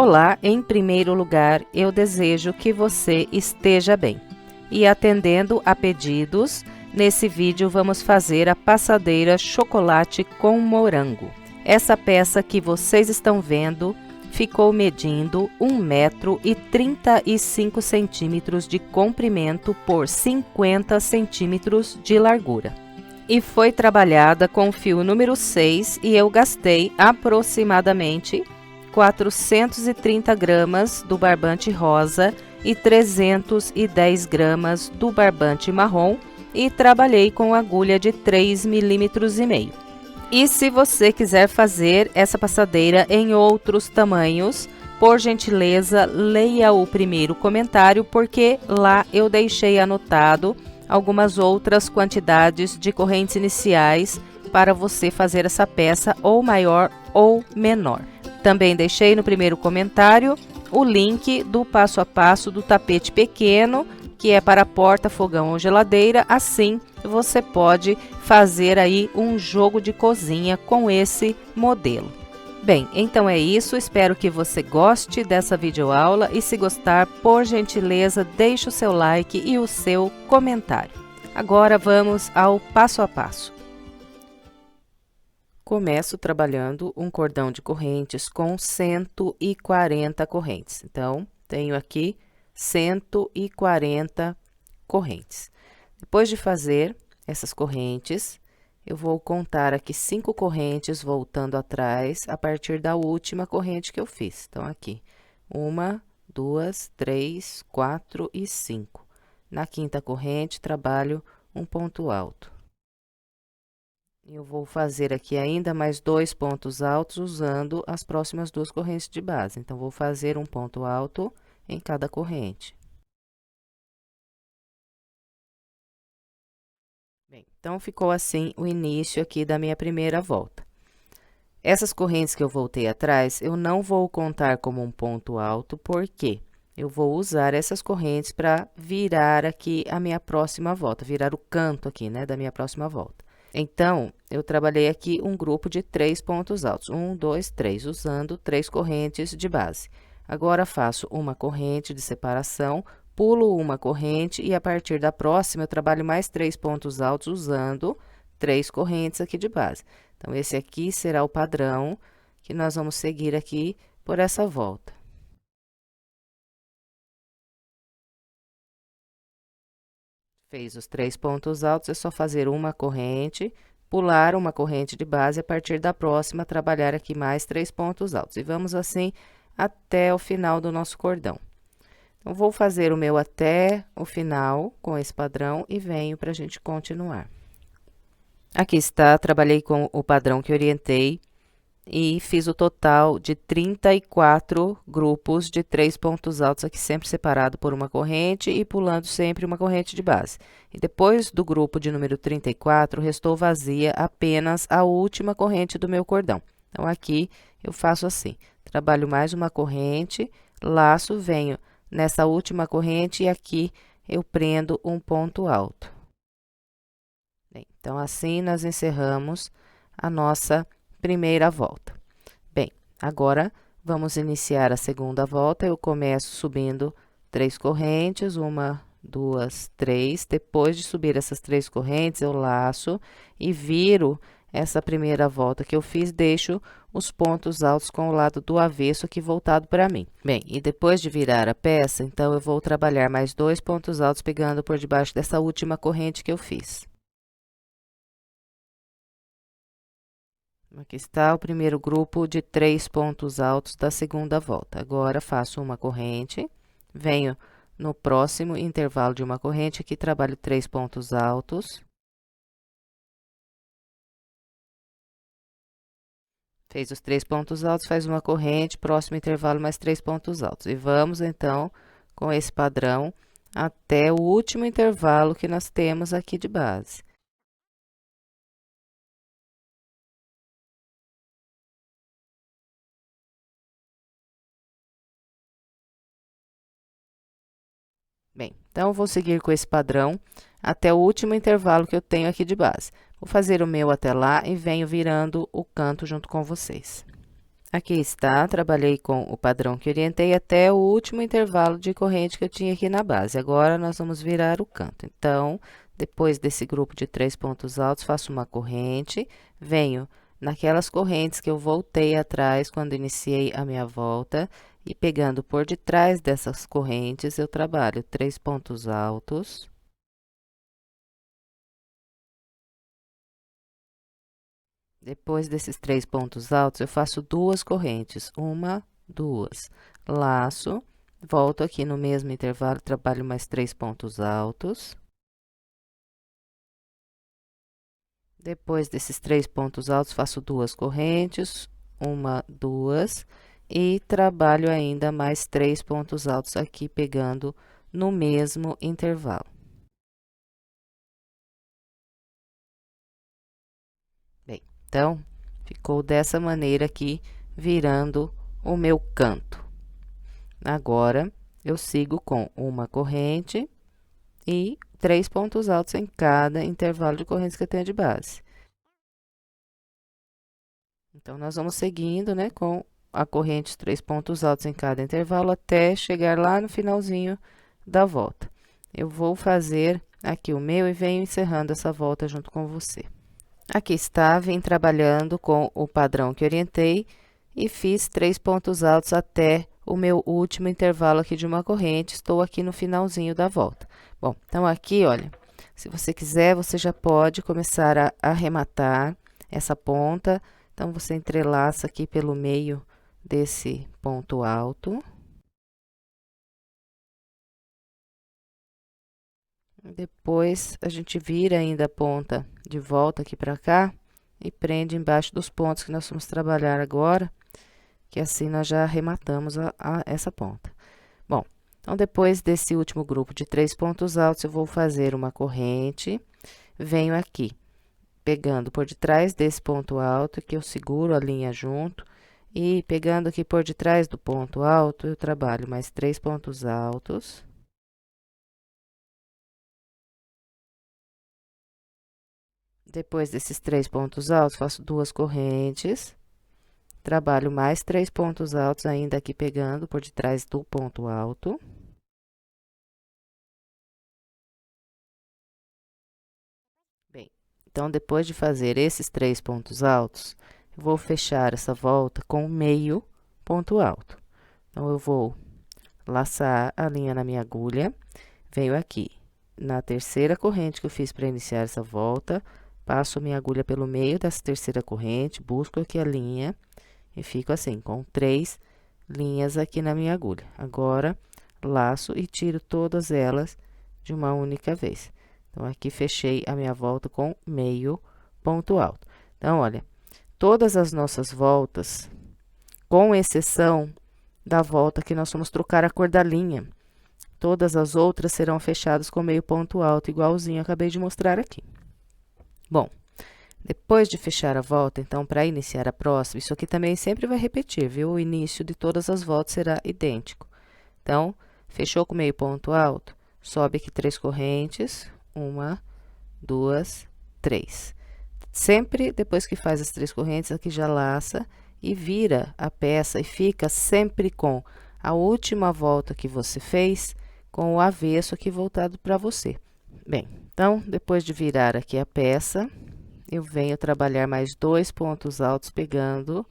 Olá, em primeiro lugar, eu desejo que você esteja bem. E atendendo a pedidos, nesse vídeo vamos fazer a passadeira chocolate com morango. Essa peça que vocês estão vendo ficou medindo 1,35 m de comprimento por 50 centímetros de largura. E foi trabalhada com fio número 6 e eu gastei aproximadamente 430 gramas do barbante rosa e 310 gramas do barbante marrom e trabalhei com agulha de 3,5 mm. E se você quiser fazer essa passadeira em outros tamanhos, por gentileza, leia o primeiro comentário, porque lá eu deixei anotado algumas outras quantidades de correntes iniciais para você fazer essa peça ou maior ou menor. Também deixei no primeiro comentário o link do passo a passo do tapete pequeno, que é para porta, fogão ou geladeira. Assim você pode fazer aí um jogo de cozinha com esse modelo. Bem, então é isso, espero que você goste dessa videoaula e se gostar, por gentileza, deixe o seu like e o seu comentário. Agora vamos ao passo a passo. Começo trabalhando um cordão de correntes com 140 correntes. Então, tenho aqui 140 correntes. Depois de fazer essas correntes, eu vou contar aqui 5 correntes voltando atrás a partir da última corrente que eu fiz. Então, aqui, 1, 2, 3, 4 e 5. Na quinta corrente, trabalho um ponto alto. Eu vou fazer aqui ainda mais 2 pontos altos usando as próximas 2 correntes de base. Então, vou fazer um ponto alto em cada corrente. Bem, então, ficou assim o início aqui da minha primeira volta. Essas correntes que eu voltei atrás, eu não vou contar como um ponto alto, porque eu vou usar essas correntes para virar aqui a minha próxima volta, virar o canto aqui, né, da minha próxima volta. Então, eu trabalhei aqui um grupo de 3 pontos altos, 1, 2, 3, usando 3 correntes de base. Agora, faço uma corrente de separação, pulo uma corrente e a partir da próxima eu trabalho mais 3 pontos altos usando 3 correntes aqui de base. Então, esse aqui será o padrão que nós vamos seguir aqui por essa volta. Fez os 3 pontos altos, é só fazer uma corrente, pular uma corrente de base, a partir da próxima, trabalhar aqui mais 3 pontos altos. E vamos assim até o final do nosso cordão. Então, vou fazer o meu até o final com esse padrão e venho para a gente continuar. Aqui está, trabalhei com o padrão que orientei e fiz o total de 34 grupos de 3 pontos altos aqui, sempre separado por uma corrente e pulando sempre uma corrente de base. E depois do grupo de número 34, restou vazia apenas a última corrente do meu cordão. Então, aqui eu faço assim, trabalho mais uma corrente, laço, venho nessa última corrente e aqui eu prendo um ponto alto. Bem, então, assim nós encerramos a nossa primeira volta. Bem, agora vamos iniciar a segunda volta. Eu começo subindo 3 correntes, 1, 2, 3. Depois de subir essas 3 correntes, eu laço e viro essa primeira volta que eu fiz, deixo os pontos altos com o lado do avesso aqui voltado para mim. Bem, e depois de virar a peça, então, eu vou trabalhar mais 2 pontos altos pegando por debaixo dessa última corrente que eu fiz. Aqui está o primeiro grupo de 3 pontos altos da segunda volta. Agora, faço uma corrente, venho no próximo intervalo de uma corrente, aqui trabalho 3 pontos altos. Fez os 3 pontos altos, faz uma corrente, próximo intervalo, mais 3 pontos altos. E vamos, então, com esse padrão, até o último intervalo que nós temos aqui de base. Bem, então, vou seguir com esse padrão até o último intervalo que eu tenho aqui de base. Vou fazer o meu até lá e venho virando o canto junto com vocês. Aqui está, trabalhei com o padrão que orientei até o último intervalo de corrente que eu tinha aqui na base. Agora, nós vamos virar o canto. Então, depois desse grupo de 3 pontos altos, faço uma corrente, venho naquelas correntes que eu voltei atrás quando iniciei a minha volta, e pegando por detrás dessas correntes, eu trabalho 3 pontos altos. Depois desses 3 pontos altos, eu faço 2 correntes, 1, 2, laço, volto aqui no mesmo intervalo, trabalho mais 3 pontos altos. Depois desses 3 pontos altos, faço 2 correntes, 1, 2, e trabalho ainda mais 3 pontos altos aqui, pegando no mesmo intervalo. Bem, então, ficou dessa maneira aqui, virando o meu canto. Agora, eu sigo com uma corrente e 3 pontos altos em cada intervalo de correntes que eu tenho de base. Então, nós vamos seguindo, né, com a corrente, os 3 pontos altos em cada intervalo, até chegar lá no finalzinho da volta. Eu vou fazer aqui o meu e venho encerrando essa volta junto com você. Aqui está, vim trabalhando com o padrão que orientei e fiz 3 pontos altos até o meu último intervalo aqui de uma corrente. Estou aqui no finalzinho da volta. Bom, então aqui, olha, se você quiser, você já pode começar a arrematar essa ponta. Então, você entrelaça aqui pelo meio desse ponto alto. Depois, a gente vira ainda a ponta de volta aqui para cá e prende embaixo dos pontos que nós vamos trabalhar agora, que assim nós já arrematamos essa ponta. Bom, então, depois desse último grupo de 3 pontos altos, eu vou fazer uma corrente, venho aqui, pegando por detrás desse ponto alto, que eu seguro a linha junto, e pegando aqui por detrás do ponto alto, eu trabalho mais 3 pontos altos. Depois desses 3 pontos altos, faço 2 correntes, trabalho mais 3 pontos altos, ainda aqui pegando por detrás do ponto alto. Bem, então, depois de fazer esses 3 pontos altos, eu vou fechar essa volta com meio ponto alto. Então, eu vou laçar a linha na minha agulha, venho aqui na terceira corrente que eu fiz para iniciar essa volta, passo minha agulha pelo meio dessa terceira corrente, busco aqui a linha e fico assim, com 3 linhas aqui na minha agulha. Agora, laço e tiro todas elas de uma única vez. Então, aqui fechei a minha volta com meio ponto alto. Então, olha, todas as nossas voltas, com exceção da volta que nós vamos trocar a cor da linha, todas as outras serão fechadas com meio ponto alto, igualzinho eu acabei de mostrar aqui. Bom, depois de fechar a volta, então, para iniciar a próxima, isso aqui também sempre vai repetir, viu? O início de todas as voltas será idêntico. Então, fechou com meio ponto alto, sobe aqui 3 correntes, 1, 2, 3. Sempre depois que faz as 3 correntes, aqui já laça e vira a peça e fica sempre com a última volta que você fez com o avesso aqui voltado para você. Bem, então, depois de virar aqui a peça, eu venho trabalhar mais 2 pontos altos, pegando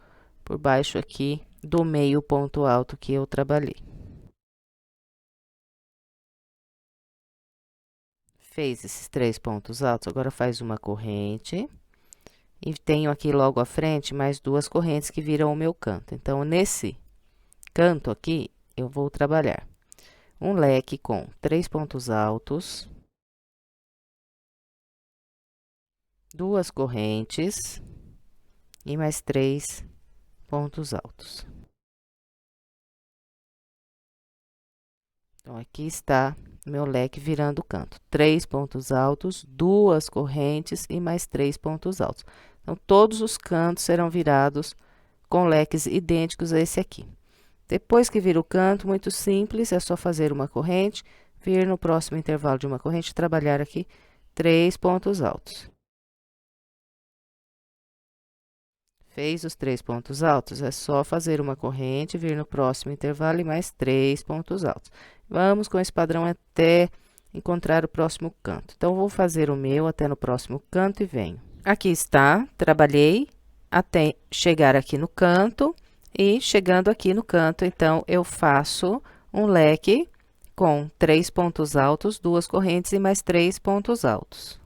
por baixo aqui do meio ponto alto que eu trabalhei. Fez esses 3 pontos altos, agora faz uma corrente. E tenho aqui logo à frente mais 2 correntes que viram o meu canto. Então, nesse canto aqui, eu vou trabalhar um leque com 3 pontos altos, 2 correntes e mais 3 pontos altos. Então, aqui está meu leque virando o canto. 3 pontos altos, 2 correntes e mais 3 pontos altos. Então, todos os cantos serão virados com leques idênticos a esse aqui. Depois que vira o canto, muito simples, é só fazer uma corrente, vir no próximo intervalo de uma corrente, trabalhar aqui 3 pontos altos. Fez os 3 pontos altos, é só fazer uma corrente, vir no próximo intervalo e mais 3 pontos altos. Vamos com esse padrão até encontrar o próximo canto. Então, vou fazer o meu até no próximo canto e venho. Aqui está, trabalhei até chegar aqui no canto e chegando aqui no canto, então, eu faço um leque com 3 pontos altos, 2 correntes e mais 3 pontos altos.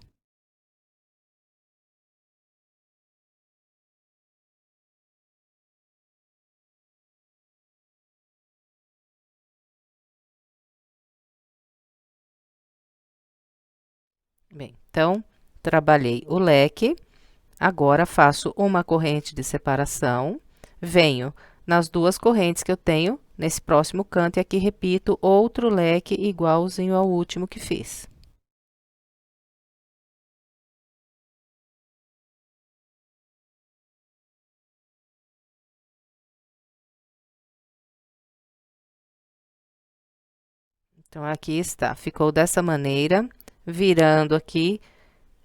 Bem, então, trabalhei o leque, agora faço uma corrente de separação, venho nas 2 correntes que eu tenho nesse próximo canto e aqui repito outro leque igualzinho ao último que fiz. Então, aqui está, ficou dessa maneira, virando aqui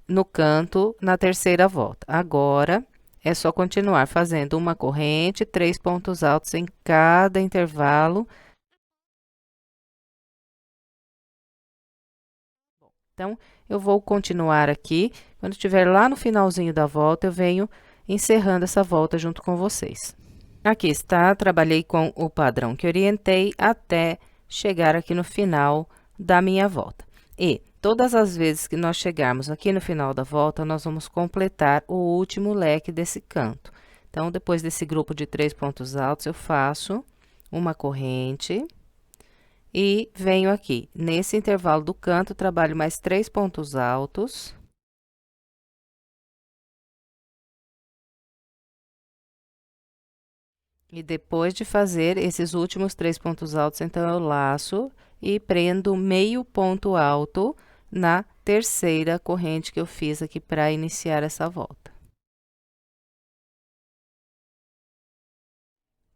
no canto na terceira volta. Agora, é só continuar fazendo uma corrente, 3 pontos altos em cada intervalo. Então, eu vou continuar aqui. Quando estiver lá no finalzinho da volta, eu venho encerrando essa volta junto com vocês. Aqui está, trabalhei com o padrão que orientei até chegar aqui no final da minha volta. E todas as vezes que nós chegarmos aqui no final da volta, nós vamos completar o último leque desse canto. Então, depois desse grupo de 3 pontos altos, eu faço uma corrente e venho aqui. Nesse intervalo do canto, trabalho mais 3 pontos altos. E depois de fazer esses últimos 3 pontos altos, então, eu laço e prendo meio ponto alto na terceira corrente que eu fiz aqui para iniciar essa volta.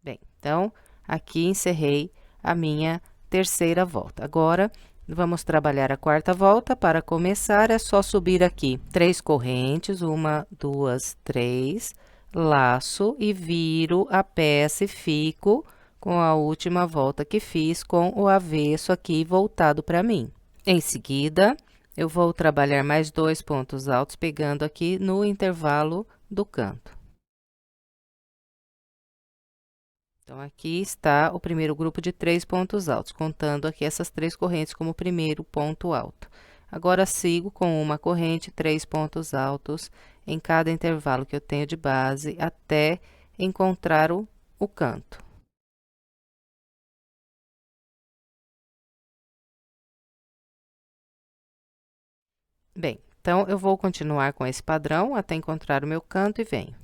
Bem, então, aqui encerrei a minha terceira volta. Agora, vamos trabalhar a quarta volta. Para começar, é só subir aqui 3 correntes, 1, 2, 3, laço e viro a peça e fico com a última volta que fiz com o avesso aqui voltado para mim. Em seguida, eu vou trabalhar mais 2 pontos altos, pegando aqui no intervalo do canto. Então, aqui está o primeiro grupo de 3 pontos altos, contando aqui essas 3 correntes como primeiro ponto alto. Agora, sigo com uma corrente, 3 pontos altos em cada intervalo que eu tenho de base, até encontrar o canto. Bem, então, eu vou continuar com esse padrão até encontrar o meu canto e venho.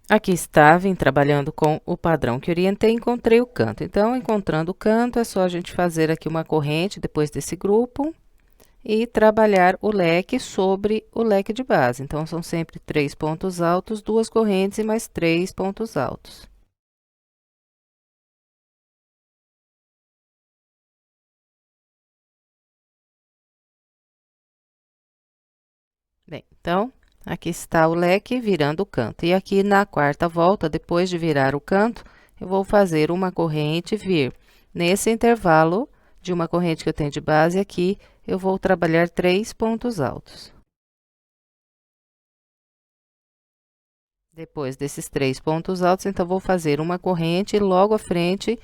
Aqui está, vim trabalhando com o padrão que orientei, encontrei o canto. Então, encontrando o canto, é só a gente fazer aqui uma corrente depois desse grupo e trabalhar o leque sobre o leque de base. Então, são sempre 3 pontos altos, 2 correntes e mais 3 pontos altos. Bem, então, aqui está o leque virando o canto. E aqui na quarta volta, depois de virar o canto, eu vou fazer uma corrente, vir nesse intervalo de uma corrente que eu tenho de base aqui, eu vou trabalhar 3 pontos altos. Depois desses 3 pontos altos, então, vou fazer uma corrente e logo à frente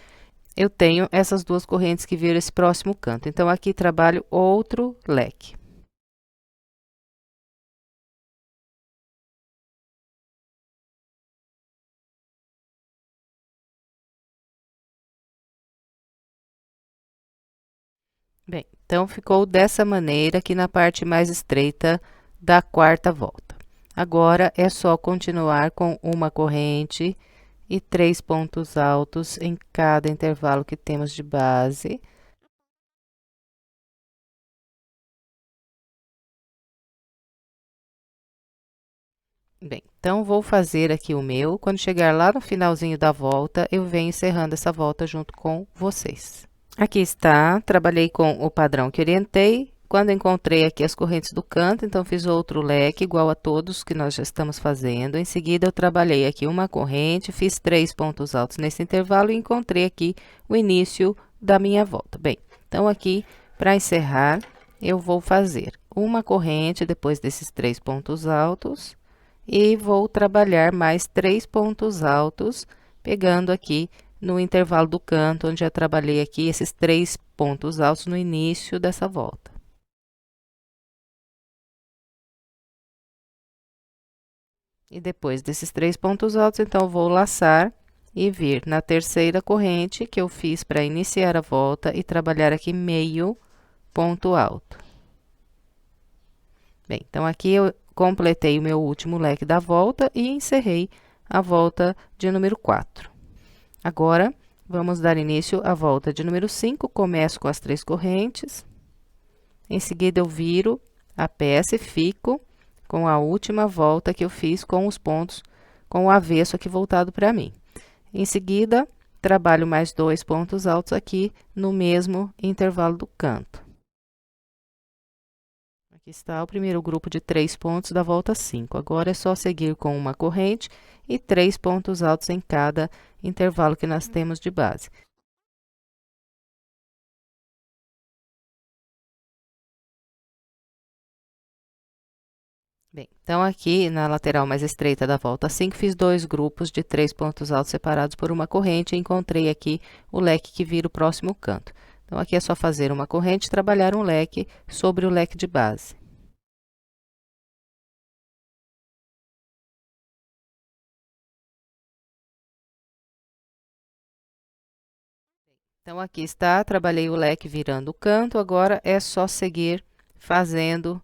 eu tenho essas 2 correntes que viram esse próximo canto. Então, aqui trabalho outro leque. Bem, então, ficou dessa maneira aqui na parte mais estreita da quarta volta. Agora, é só continuar com uma corrente e 3 pontos altos em cada intervalo que temos de base. Bem, então, vou fazer aqui o meu. Quando chegar lá no finalzinho da volta, eu venho encerrando essa volta junto com vocês. Aqui está, trabalhei com o padrão que orientei, quando encontrei aqui as correntes do canto, então fiz outro leque igual a todos que nós já estamos fazendo. Em seguida, eu trabalhei aqui uma corrente, fiz 3 pontos altos nesse intervalo e encontrei aqui o início da minha volta. Bem, então aqui, para encerrar, eu vou fazer uma corrente depois desses 3 pontos altos e vou trabalhar mais 3 pontos altos, pegando aqui no intervalo do canto, onde eu trabalhei aqui esses 3 pontos altos no início dessa volta. E depois desses 3 pontos altos, então, eu vou laçar e vir na terceira corrente que eu fiz para iniciar a volta e trabalhar aqui meio ponto alto. Bem, então, aqui eu completei o meu último leque da volta e encerrei a volta de número 4. Agora, vamos dar início à volta de número 5. Começo com as 3 correntes. Em seguida, eu viro a peça e fico com a última volta que eu fiz com os pontos, com o avesso aqui voltado para mim. Em seguida, trabalho mais 2 pontos altos aqui no mesmo intervalo do canto. Aqui está o primeiro grupo de 3 pontos da volta 5. Agora, é só seguir com uma corrente e 3 pontos altos em cada intervalo que nós temos de base. Bem, então, aqui na lateral mais estreita da volta 5, fiz 2 grupos de 3 pontos altos separados por uma corrente e encontrei aqui o leque que vira o próximo canto. Então, aqui é só fazer uma corrente e trabalhar um leque sobre o leque de base. Então, aqui está, trabalhei o leque virando o canto, agora é só seguir fazendo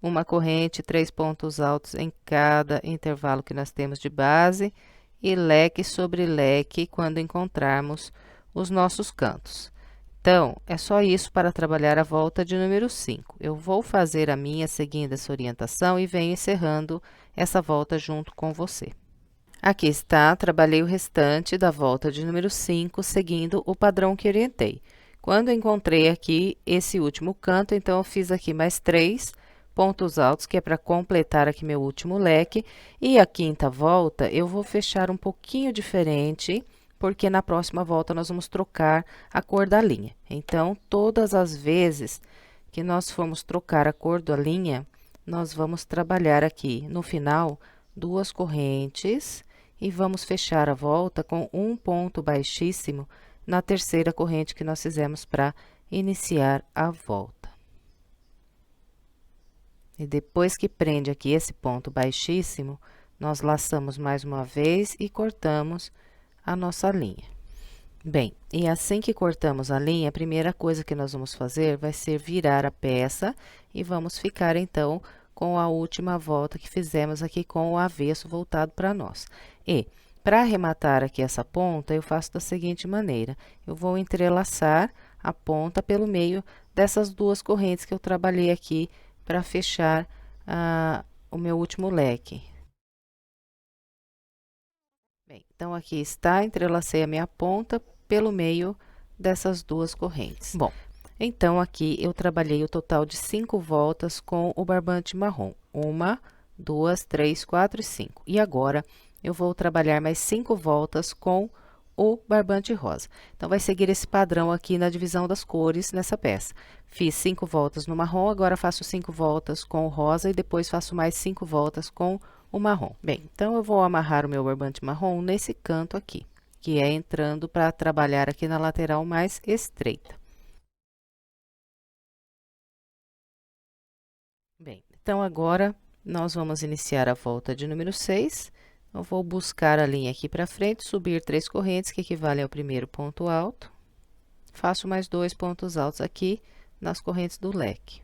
uma corrente, 3 pontos altos em cada intervalo que nós temos de base e leque sobre leque quando encontrarmos os nossos cantos. Então, é só isso para trabalhar a volta de número 5. Eu vou fazer a minha seguindo essa orientação e venho encerrando essa volta junto com você. Aqui está, trabalhei o restante da volta de número 5, seguindo o padrão que orientei. Quando encontrei aqui esse último canto, então, eu fiz aqui mais 3 pontos altos, que é para completar aqui meu último leque. E a quinta volta, eu vou fechar um pouquinho diferente, porque na próxima volta nós vamos trocar a cor da linha. Então, todas as vezes que nós formos trocar a cor da linha, nós vamos trabalhar aqui no final 2 correntes e vamos fechar a volta com um ponto baixíssimo na terceira corrente que nós fizemos para iniciar a volta. E depois que prende aqui esse ponto baixíssimo, nós laçamos mais uma vez e cortamos a nossa linha. Bem, e assim que cortamos a linha, a primeira coisa que nós vamos fazer vai ser virar a peça e vamos ficar, então, com a última volta que fizemos aqui com o avesso voltado para nós. E, para arrematar aqui essa ponta, eu faço da seguinte maneira. Eu vou entrelaçar a ponta pelo meio dessas 2 correntes que eu trabalhei aqui para fechar o meu último leque. Bem, então, aqui está, entrelacei a minha ponta pelo meio dessas 2 correntes. Bom, então, aqui eu trabalhei o total de 5 voltas com o barbante marrom. 1, 2, 3, 4 e 5. E agora, eu vou trabalhar mais 5 voltas com o barbante rosa. Então, vai seguir esse padrão aqui na divisão das cores nessa peça. Fiz 5 voltas no marrom, agora faço 5 voltas com o rosa e depois faço mais 5 voltas com o marrom. Bem, então, eu vou amarrar o meu barbante marrom nesse canto aqui, que é entrando para trabalhar aqui na lateral mais estreita. Bem, então, agora, nós vamos iniciar a volta de número 6. Eu vou buscar a linha aqui para frente, subir 3 correntes, que equivale ao primeiro ponto alto. Faço mais 2 pontos altos aqui nas correntes do leque.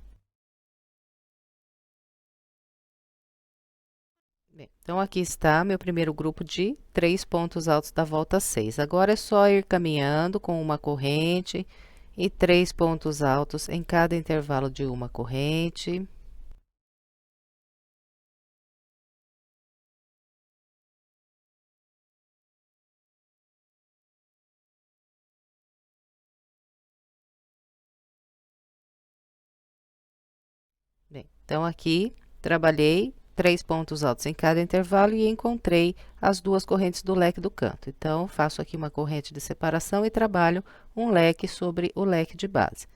Bem, então, aqui está meu primeiro grupo de 3 pontos altos da volta 6. Agora, é só ir caminhando com uma corrente e 3 pontos altos em cada intervalo de uma corrente. Bem, então aqui trabalhei 3 pontos altos em cada intervalo e encontrei as duas correntes do leque do canto. Então, faço aqui uma corrente de separação e trabalho um leque sobre o leque de base.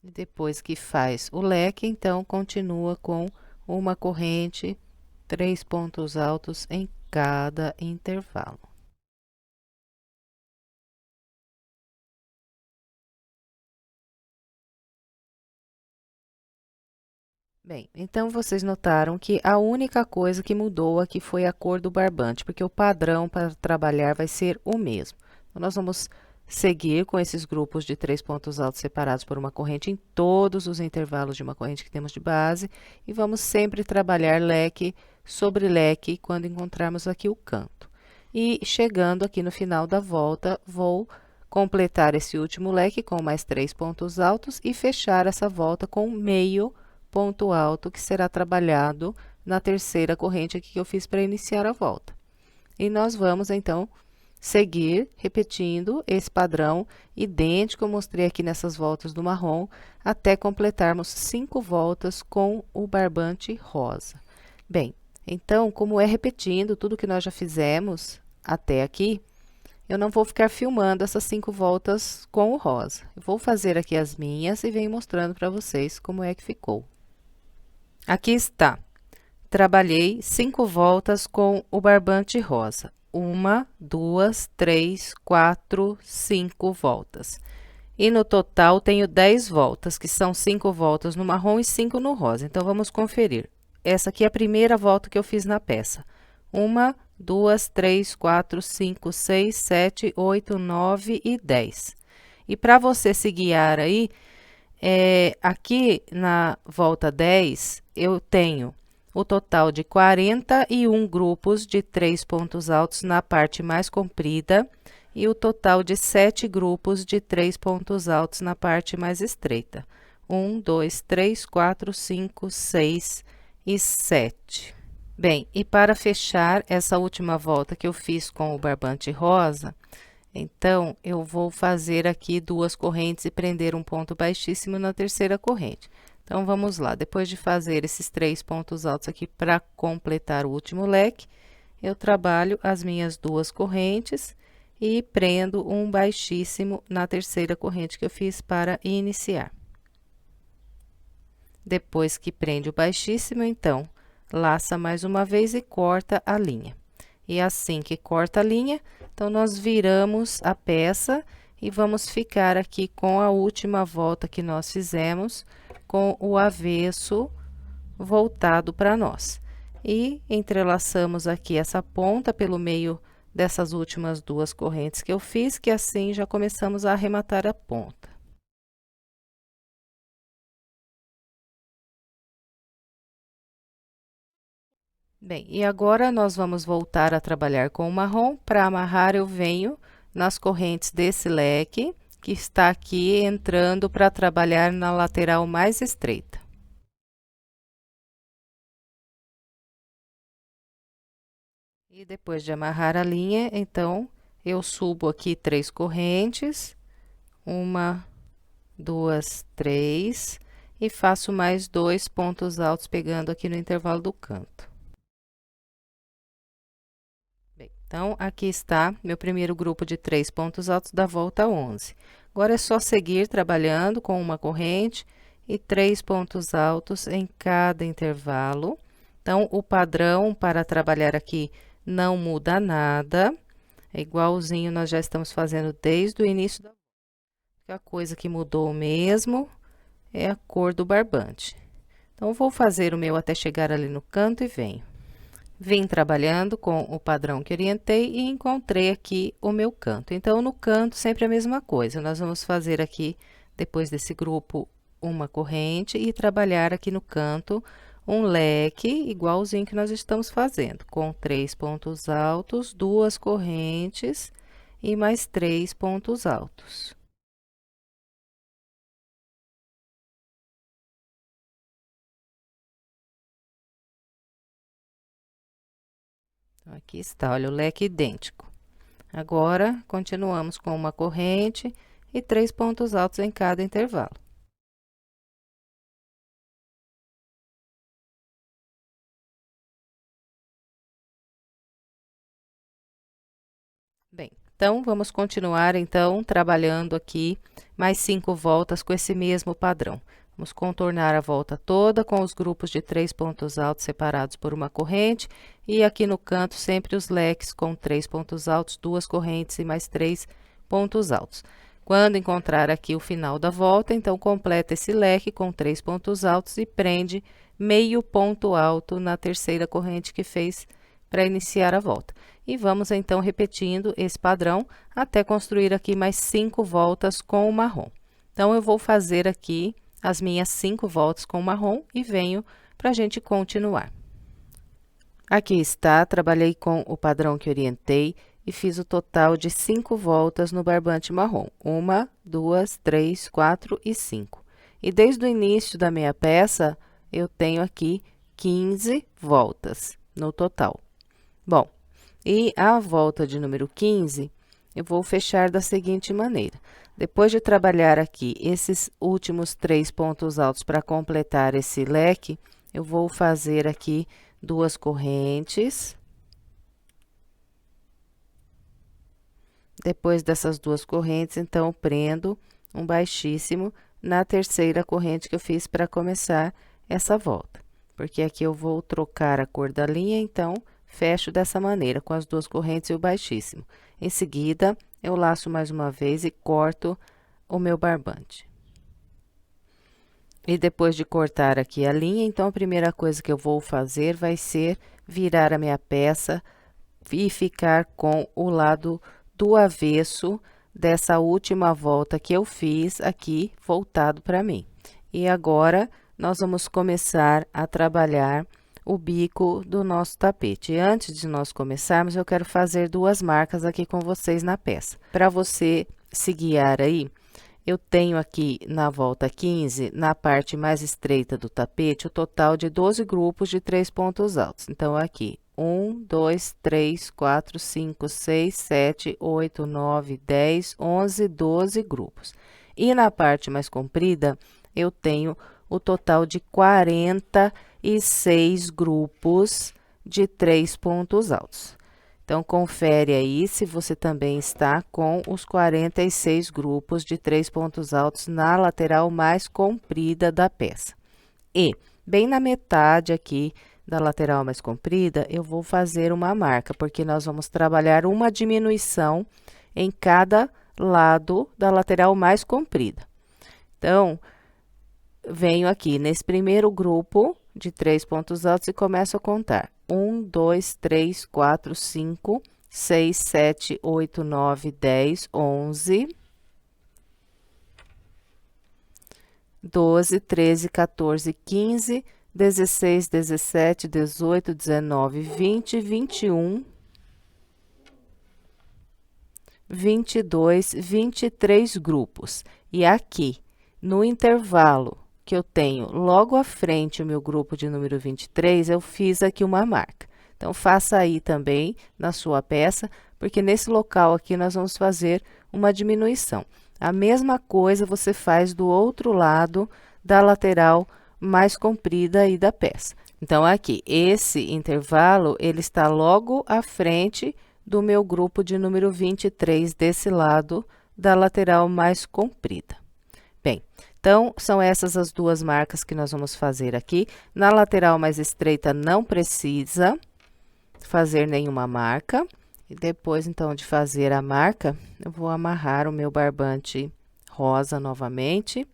E depois que faz o leque, então, continua com uma corrente, 3 pontos altos em cada intervalo. Bem, então vocês notaram que a única coisa que mudou aqui foi a cor do barbante, porque o padrão para trabalhar vai ser o mesmo. Então, nós vamos seguir com esses grupos de 3 pontos altos separados por uma corrente em todos os intervalos de uma corrente que temos de base, e vamos sempre trabalhar leque sobre leque quando encontrarmos aqui o canto. E chegando aqui no final da volta, vou completar esse último leque com mais 3 pontos altos e fechar essa volta com meio ponto alto, que será trabalhado na terceira corrente aqui que eu fiz para iniciar a volta. E nós vamos, então, seguir repetindo esse padrão idêntico que eu mostrei aqui nessas voltas do marrom, até completarmos 5 voltas com o barbante rosa. Bem, então, como é repetindo tudo que nós já fizemos até aqui, eu não vou ficar filmando essas 5 voltas com o rosa. Eu vou fazer aqui as minhas e venho mostrando para vocês como é que ficou. Aqui está. Trabalhei 5 voltas com o barbante rosa. 1, 2, 3, 4, 5 voltas. E no total tenho 10 voltas, que são 5 voltas no marrom e 5 no rosa. Então, vamos conferir. Essa aqui é a primeira volta que eu fiz na peça. 1, 2, 3, 4, 5, 6, 7, 8, 9 e 10. E para você se guiar aí, aqui na volta 10, eu tenho o total de 41 grupos de 3 pontos altos na parte mais comprida e o total de 7 grupos de 3 pontos altos na parte mais estreita. 1, 2, 3, 4, 5, 6 e 7. Bem, e para fechar essa última volta que eu fiz com o barbante rosa, então, eu vou fazer aqui 2 correntes e prender um ponto baixíssimo na terceira corrente. Então, vamos lá. Depois de fazer esses 3 pontos altos aqui para completar o último leque, eu trabalho as minhas 2 correntes e prendo um baixíssimo na terceira corrente que eu fiz para iniciar. Depois que prende o baixíssimo, então, laça mais uma vez e corta a linha. E assim que corta a linha, então, nós viramos a peça e vamos ficar aqui com a última volta que nós fizemos, com o avesso voltado para nós. E entrelaçamos aqui essa ponta pelo meio dessas últimas 2 correntes que eu fiz, que assim já começamos a arrematar a ponta. Bem, e agora nós vamos voltar a trabalhar com o marrom. Para amarrar, eu venho nas correntes desse leque, que está aqui entrando para trabalhar na lateral mais estreita. E depois de amarrar a linha, então, eu subo aqui 3 correntes, 1, 2, 3, e faço mais 2 pontos altos pegando aqui no intervalo do canto. Então, aqui está meu primeiro grupo de 3 pontos altos da volta 11. Agora, é só seguir trabalhando com uma corrente e 3 pontos altos em cada intervalo. Então, o padrão para trabalhar aqui não muda nada. É igualzinho nós já estamos fazendo desde o início da volta. A coisa que mudou mesmo é a cor do barbante. Então, vou fazer o meu até chegar ali no canto e venho. Vim trabalhando com o padrão que orientei e encontrei aqui o meu canto. Então, no canto, sempre a mesma coisa. Nós vamos fazer aqui, depois desse grupo, uma corrente e trabalhar aqui no canto um leque, igualzinho que nós estamos fazendo, com 3 pontos altos, 2 correntes e mais 3 pontos altos. Então, aqui está, olha, o leque idêntico. Agora, continuamos com uma corrente e 3 pontos altos em cada intervalo. Bem, então, vamos continuar, então, trabalhando aqui mais 5 voltas com esse mesmo padrão. Vamos contornar a volta toda com os grupos de 3 pontos altos separados por uma corrente. E aqui no canto, sempre os leques com 3 pontos altos, 2 correntes e mais 3 pontos altos. Quando encontrar aqui o final da volta, então, completa esse leque com 3 pontos altos e prende meio ponto alto na terceira corrente que fez para iniciar a volta. E vamos, então, repetindo esse padrão até construir aqui mais 5 voltas com o marrom. Então, eu vou fazer aqui as minhas 5 voltas com o marrom e venho para a gente continuar. Aqui está, trabalhei com o padrão que orientei e fiz o total de 5 voltas no barbante marrom. 1, 2, 3, 4 e 5. E desde o início da minha peça, eu tenho aqui 15 voltas no total. Bom, e a volta de número 15, eu vou fechar da seguinte maneira. Depois de trabalhar aqui esses últimos 3 pontos altos para completar esse leque, eu vou fazer aqui 2 correntes. Depois dessas 2 correntes, então, eu prendo um baixíssimo na terceira corrente que eu fiz para começar essa volta. Porque aqui eu vou trocar a cor da linha, então, fecho dessa maneira, com as 2 correntes e o baixíssimo. Em seguida, eu laço mais uma vez e corto o meu barbante. E depois de cortar aqui a linha, então, a primeira coisa que eu vou fazer vai ser virar a minha peça e ficar com o lado do avesso dessa última volta que eu fiz aqui, voltado para mim. E agora, nós vamos começar a trabalhar o bico do nosso tapete. E antes de nós começarmos, eu quero fazer 2 marcas aqui com vocês na peça. Para você se guiar aí, eu tenho aqui na volta 15, na parte mais estreita do tapete, o total de 12 grupos de 3 pontos altos. Então, aqui, 1, 2, 3, 4, 5, 6, 7, 8, 9, 10, 11, 12 grupos. E na parte mais comprida, eu tenho o total de 46 grupos de 3 pontos altos. Então, confere aí se você também está com os 46 grupos de 3 pontos altos na lateral mais comprida da peça. E, bem na metade aqui da lateral mais comprida, eu vou fazer uma marca, porque nós vamos trabalhar uma diminuição em cada lado da lateral mais comprida. Então, venho aqui nesse primeiro grupo de 3 pontos altos e começo a contar. 1, 2, 3, 4, 5, 6, 7, 8, 9, 10, 11, 12, 13, 14, 15, 16, 17, 18, 19, 20, 21, 22, 23 grupos. E aqui, no intervalo que eu tenho logo à frente o meu grupo de número 23, eu fiz aqui uma marca. Então, faça aí também na sua peça, porque nesse local aqui nós vamos fazer uma diminuição. A mesma coisa você faz do outro lado da lateral mais comprida aí da peça. Então, aqui, esse intervalo, ele está logo à frente do meu grupo de número 23, desse lado da lateral mais comprida. Bem, então, são essas as 2 marcas que nós vamos fazer aqui. Na lateral mais estreita, não precisa fazer nenhuma marca. E depois, então, de fazer a marca, eu vou amarrar o meu barbante rosa novamente.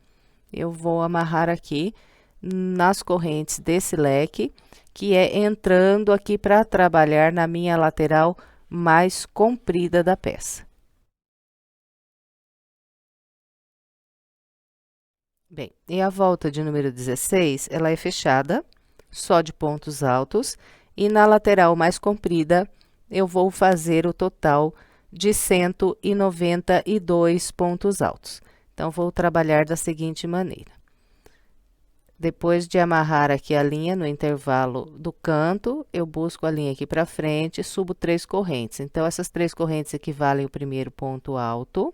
Eu vou amarrar aqui nas correntes desse leque, que é entrando aqui para trabalhar na minha lateral mais comprida da peça. Bem, e a volta de número 16, ela é fechada, só de pontos altos, e na lateral mais comprida, eu vou fazer o total de 192 pontos altos. Então, vou trabalhar da seguinte maneira. Depois de amarrar aqui a linha no intervalo do canto, eu busco a linha aqui para frente, subo 3 correntes. Então, essas 3 correntes equivalem ao primeiro ponto alto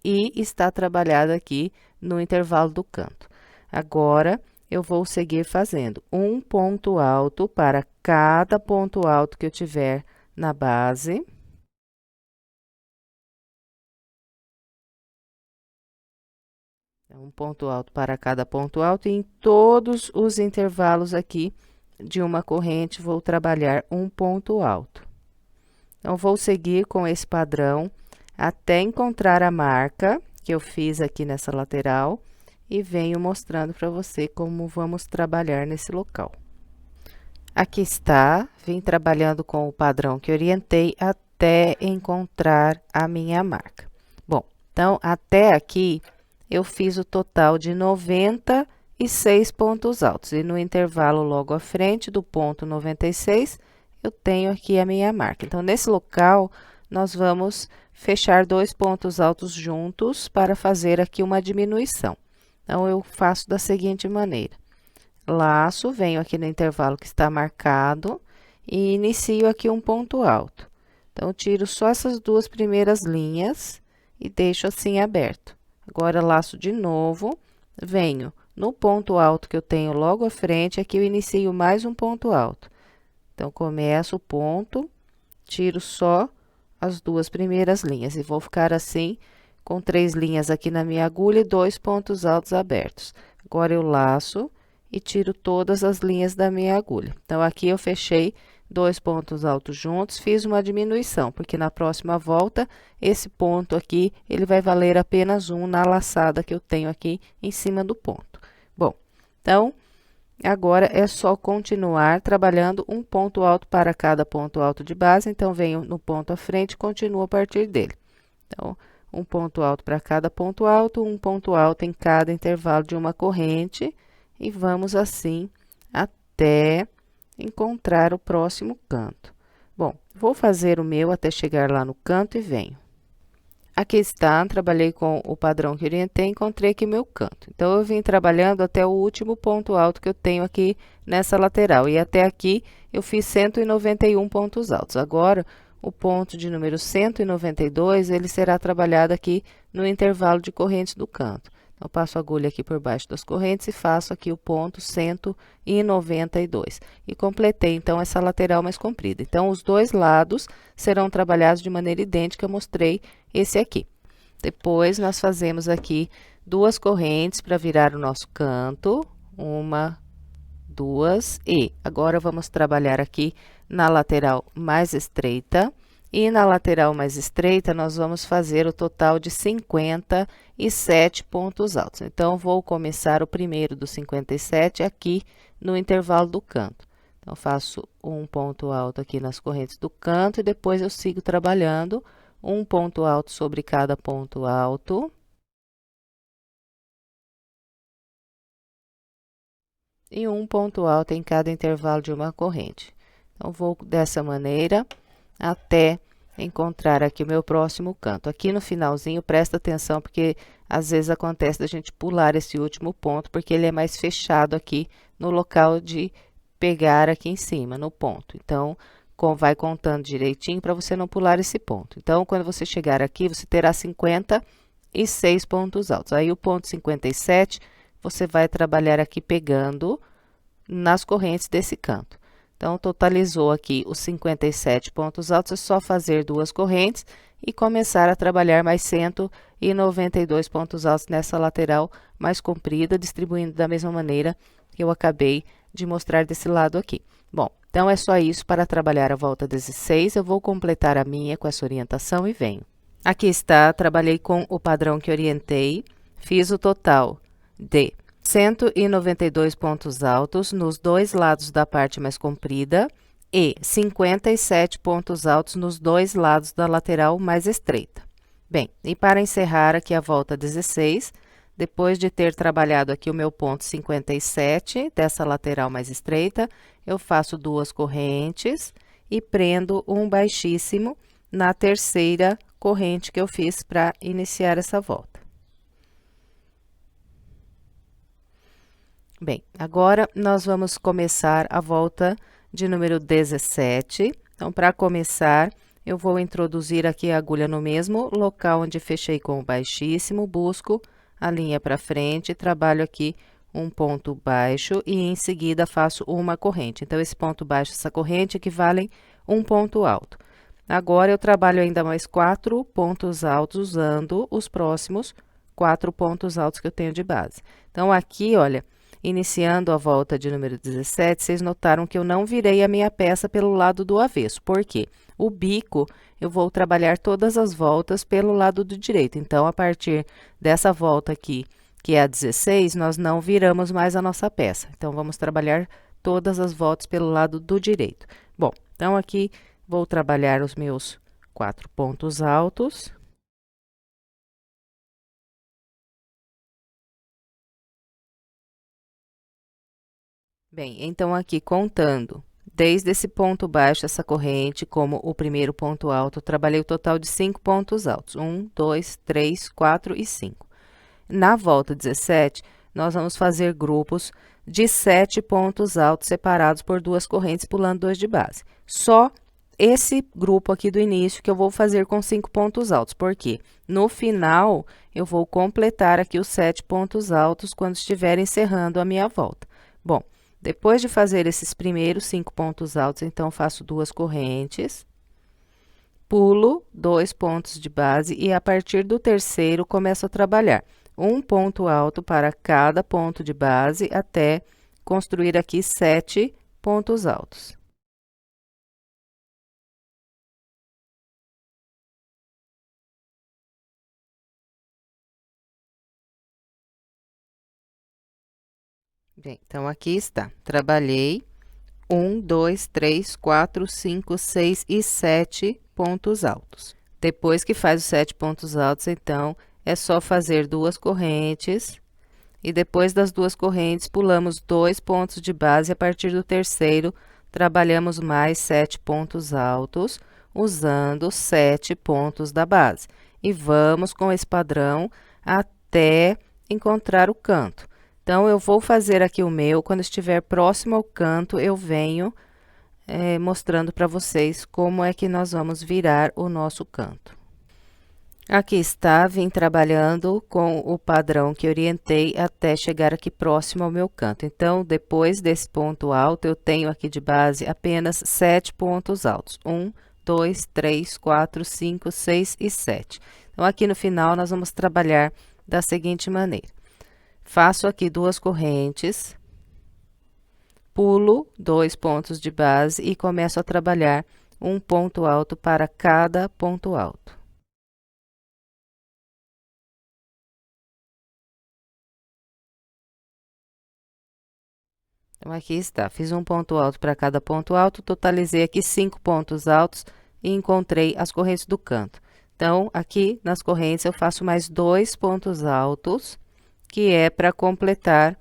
e está trabalhado aqui no intervalo do canto. Agora, eu vou seguir fazendo um ponto alto para cada ponto alto que eu tiver na base. Um ponto alto para cada ponto alto e em todos os intervalos aqui de uma corrente, vou trabalhar um ponto alto. Então, vou seguir com esse padrão até encontrar a marca que eu fiz aqui nessa lateral e venho mostrando para você como vamos trabalhar nesse local. Aqui está, vim trabalhando com o padrão que orientei até encontrar a minha marca. Bom, então, até aqui, eu fiz o total de 96 pontos altos. E no intervalo logo à frente do ponto 96, eu tenho aqui a minha marca. Então, nesse local, nós vamos fechar 2 pontos altos juntos para fazer aqui uma diminuição. Então, eu faço da seguinte maneira. Laço, venho aqui no intervalo que está marcado e inicio aqui um ponto alto. Então, tiro só essas 2 primeiras linhas e deixo assim aberto. Agora, laço de novo, venho no ponto alto que eu tenho logo à frente, aqui eu inicio mais um ponto alto. Então, começo o ponto, tiro só as 2 primeiras linhas e vou ficar assim, com 3 linhas aqui na minha agulha e 2 pontos altos abertos. Agora, eu laço e tiro todas as linhas da minha agulha. Então, aqui eu fechei 2 pontos altos juntos, fiz uma diminuição, porque na próxima volta, esse ponto aqui, ele vai valer apenas 1 na laçada que eu tenho aqui em cima do ponto. Bom, então, agora é só continuar trabalhando um ponto alto para cada ponto alto de base, então, venho no ponto à frente e continuo a partir dele. Então, um ponto alto para cada ponto alto, um ponto alto em cada intervalo de uma corrente, e vamos assim até encontrar o próximo canto. Bom, vou fazer o meu até chegar lá no canto e venho. Aqui está, trabalhei com o padrão que orientei, encontrei aqui meu canto. Então, eu vim trabalhando até o último ponto alto que eu tenho aqui nessa lateral. E até aqui, eu fiz 191 pontos altos. Agora, o ponto de número 192, ele será trabalhado aqui no intervalo de correntes do canto. Então, passo a agulha aqui por baixo das correntes e faço aqui o ponto 192. E completei, então, essa lateral mais comprida. Então, os 2 lados serão trabalhados de maneira idêntica, eu mostrei esse aqui. Depois, nós fazemos aqui 2 correntes para virar o nosso canto. 1, 2 e agora, vamos trabalhar aqui na lateral mais estreita. E na lateral mais estreita, nós vamos fazer o total de 57 pontos altos. Então, vou começar o primeiro dos 57 aqui no intervalo do canto. Então, faço um ponto alto aqui nas correntes do canto e depois eu sigo trabalhando um ponto alto sobre cada ponto alto. E um ponto alto em cada intervalo de uma corrente. Então, vou dessa maneira até encontrar aqui o meu próximo canto. Aqui no finalzinho, presta atenção, porque às vezes acontece da gente pular esse último ponto, porque ele é mais fechado aqui no local de pegar aqui em cima, no ponto. Então, vai contando direitinho para você não pular esse ponto. Então, quando você chegar aqui, você terá 56 pontos altos. Aí, o ponto 57, você vai trabalhar aqui pegando nas correntes desse canto. Então, totalizou aqui os 57 pontos altos, é só fazer 2 correntes e começar a trabalhar mais 192 pontos altos nessa lateral mais comprida, distribuindo da mesma maneira que eu acabei de mostrar desse lado aqui. Bom, então, é só isso para trabalhar a volta 16, eu vou completar a minha com essa orientação e venho. Aqui está, trabalhei com o padrão que orientei, fiz o total de 192 pontos altos nos 2 lados da parte mais comprida e 57 pontos altos nos 2 lados da lateral mais estreita. Bem, e para encerrar aqui a volta 16, depois de ter trabalhado aqui o meu ponto 57 dessa lateral mais estreita, eu faço 2 correntes e prendo um baixíssimo na terceira corrente que eu fiz para iniciar essa volta. Bem, agora nós vamos começar a volta de número 17. Então, para começar, eu vou introduzir aqui a agulha no mesmo local onde fechei com o baixíssimo, busco a linha para frente, trabalho aqui um ponto baixo e em seguida faço uma corrente. Então, esse ponto baixo, essa corrente equivalem um ponto alto. Agora, eu trabalho ainda mais 4 pontos altos usando os próximos 4 pontos altos que eu tenho de base. Então, aqui, olha, iniciando a volta de número 17, vocês notaram que eu não virei a minha peça pelo lado do avesso. Por quê? O bico, eu vou trabalhar todas as voltas pelo lado do direito. Então, a partir dessa volta aqui, que é a 16, nós não viramos mais a nossa peça. Então, vamos trabalhar todas as voltas pelo lado do direito. Bom, então, aqui vou trabalhar os meus 4 pontos altos. Bem, então, aqui contando, desde esse ponto baixo, essa corrente, como o primeiro ponto alto, eu trabalhei o total de 5 pontos altos. 1, 2, 3, 4 e 5. Na volta 17, nós vamos fazer grupos de 7 pontos altos separados por 2 correntes, pulando 2 de base. Só esse grupo aqui do início que eu vou fazer com 5 pontos altos, porque no final eu vou completar aqui os 7 pontos altos quando estiver encerrando a minha volta. Bom, depois de fazer esses primeiros 5 pontos altos, então, faço 2 correntes, pulo 2 pontos de base e, a partir do terceiro, começo a trabalhar um ponto alto para cada ponto de base, até construir aqui 7 pontos altos. Bem, então, aqui está. Trabalhei 1, 2, 3, 4, 5, 6 e 7 pontos altos. Depois que faz os 7 pontos altos, então, é só fazer 2 correntes. E depois das 2 correntes, pulamos 2 pontos de base. A partir do terceiro, trabalhamos mais 7 pontos altos, usando 7 pontos da base. E vamos com esse padrão até encontrar o canto. Então, eu vou fazer aqui o meu, quando estiver próximo ao canto, eu venho mostrando para vocês como é que nós vamos virar o nosso canto. Aqui está, vim trabalhando com o padrão que orientei até chegar aqui próximo ao meu canto. Então, depois desse ponto alto, eu tenho aqui de base apenas 7 pontos altos. 1, 2, 3, 4, 5, 6 e 7. Então, aqui no final, nós vamos trabalhar da seguinte maneira. Faço aqui 2 correntes, pulo 2 pontos de base e começo a trabalhar um ponto alto para cada ponto alto. Então, aqui está, fiz um ponto alto para cada ponto alto, totalizei aqui 5 pontos altos e encontrei as correntes do canto. Então, aqui nas correntes eu faço mais 2 pontos altos, que é para completar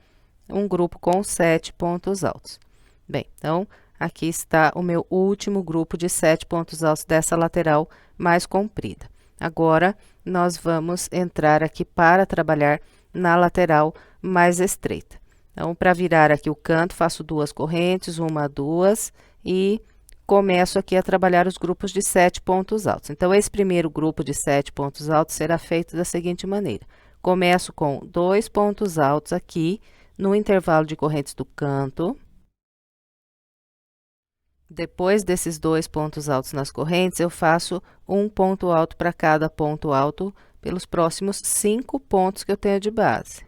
um grupo com 7 pontos altos. Bem, então, aqui está o meu último grupo de 7 pontos altos dessa lateral mais comprida. Agora, nós vamos entrar aqui para trabalhar na lateral mais estreita. Então, para virar aqui o canto, faço 2 correntes, 1, 2, e começo aqui a trabalhar os grupos de 7 pontos altos. Então, esse primeiro grupo de 7 pontos altos será feito da seguinte maneira. Começo com 2 pontos altos aqui, no intervalo de correntes do canto. Depois desses 2 pontos altos nas correntes, eu faço um ponto alto para cada ponto alto pelos próximos 5 pontos que eu tenho de base.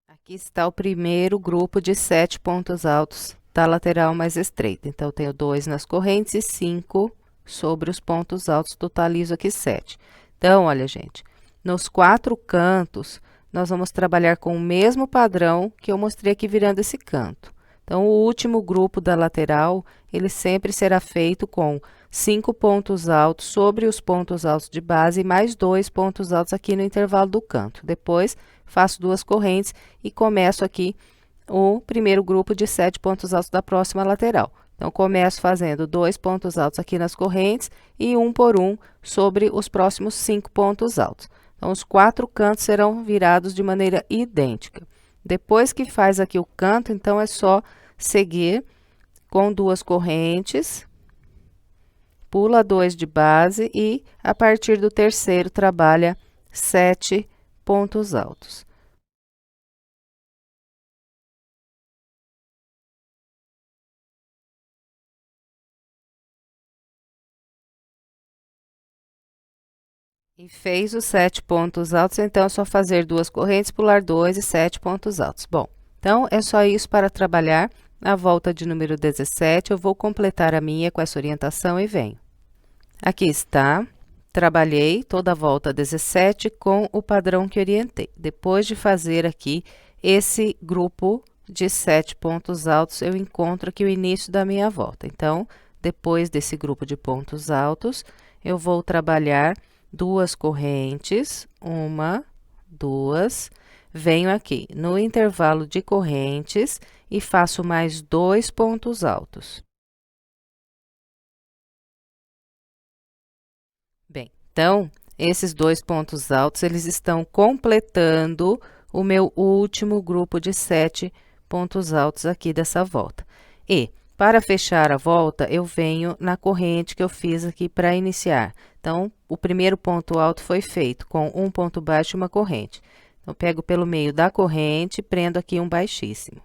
Aqui está o primeiro grupo de 7 pontos altos da lateral mais estreita. Então, eu tenho 2 nas correntes e 5 sobre os pontos altos, totalizo aqui 7. Então, olha, gente, nos 4 cantos, nós vamos trabalhar com o mesmo padrão que eu mostrei aqui virando esse canto. Então, o último grupo da lateral, ele sempre será feito com 5 pontos altos sobre os pontos altos de base e mais 2 pontos altos aqui no intervalo do canto. Depois, faço 2 correntes e começo aqui o primeiro grupo de 7 pontos altos da próxima lateral. Então, começo fazendo 2 pontos altos aqui nas correntes e um por um sobre os próximos 5 pontos altos. Então, os 4 cantos serão virados de maneira idêntica. Depois que faz aqui o canto, então, é só seguir com 2 correntes, pula 2 de base e, a partir do terceiro, trabalha 7 pontos altos. E fez os 7 pontos altos, então é só fazer 2 correntes, pular 2 e 7 pontos altos. Bom, então é só isso para trabalhar a volta de número 17. Eu vou completar a minha com essa orientação e venho. Aqui está. Trabalhei toda a volta 17 com o padrão que orientei. Depois de fazer aqui esse grupo de 7 pontos altos, eu encontro aqui o início da minha volta. Então, depois desse grupo de pontos altos, eu vou trabalhar 2 correntes, 1, 2, venho aqui no intervalo de correntes e faço mais 2 pontos altos. Bem, então, esses 2 pontos altos, eles estão completando o meu último grupo de 7 pontos altos aqui dessa volta. E, para fechar a volta, eu venho na corrente que eu fiz aqui para iniciar. Então, o primeiro ponto alto foi feito com um ponto baixo e uma corrente. Então, pego pelo meio da corrente e prendo aqui um baixíssimo.